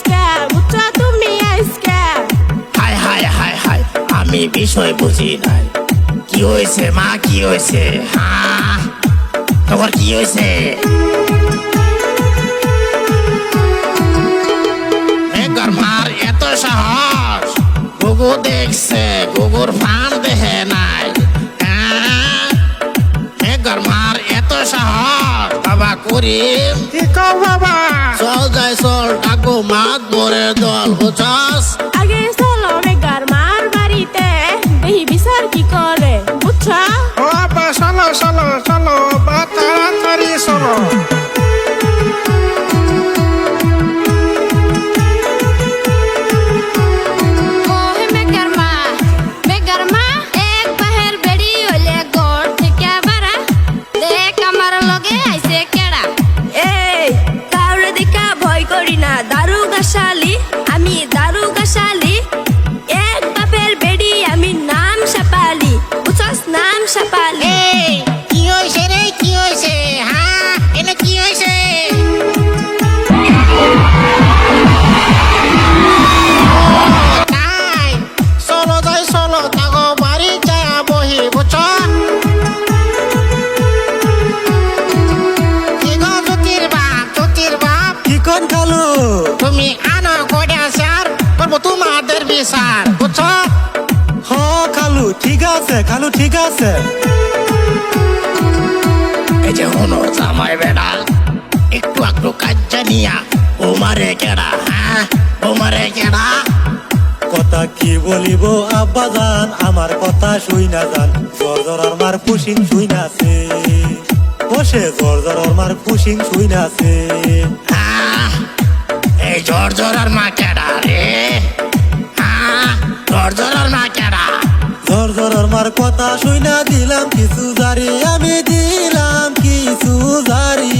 আজকে বুঝছো তুমি আজকে হায় হায় হায় হায় আমি বিষয় বুঝি নাই কি হয়েছে মা কি হয়েছে হ্যাঁ তোমার কি হয়েছে মার এত সাহস গুগু দেখছে গুগুর ফান দেখে নাই মার এত সাহস বাবা করিম কি কও বাবা চল যাই চল ডাকো মাত ভরে দল বুঝছস আগে চলো বেকার মার বাড়িতে দেখি বিচার কি করে বুঝছো ও বাবা চলো চলো চলো বা তাড়াতাড়ি চলো শালি আমি দারুগা শালি এক বাপের বেড়ি আমি নাম সাপালি বুঝছস নাম সাপালি কি হয়েছে রে কি হয়েছে হ্যাঁ এটা কি হয়েছে চলো যাই চলো তাগো বাড়ি যায় বহি বুঝছ জ্যোতির বাপ কি কোন খালু তুমি আনো কইয়া স্যার করবো তোমাদের বিচার বুঝছ হ খালু ঠিক আছে খালু ঠিক আছে এই যে হনো জামাই বেড়া একটু একটু কাজ জানিয়া ওমারে কেডা হ্যাঁ ওমারে কেডা কথা কি বলিব আব্বা জান আমার কথা শুই না জান জর্জরার মার পুশিং শুই নাছে বসে জর্জরার মার পুশিং শুই নাছে এই জর্জরার মা কেডা রে জর্জরার মা কেডা জর্জরার মার কথা শুই না দিলাম কিছু জারি আমি দিলাম কিছু জারি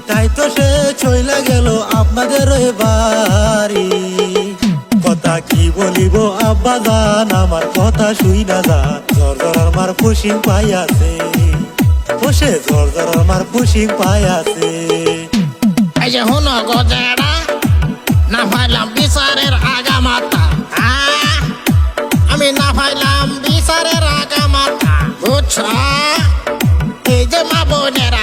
তাই তো সে চইলা গেল আপনাদের ওই বাড়ি কথা কি বলিব আব্বা জান আমার কথা শুই না যান জর্জরার মার পুশিং পাই আছে বসে জর্জরার মার পুশিং পাই আছে এই যে হনো গজেডা না পাইলাম বিচারের আগা মাথা আমি না পাইলাম বিচারের আগা মাথা বুঝছ এই যে মা বোনেরা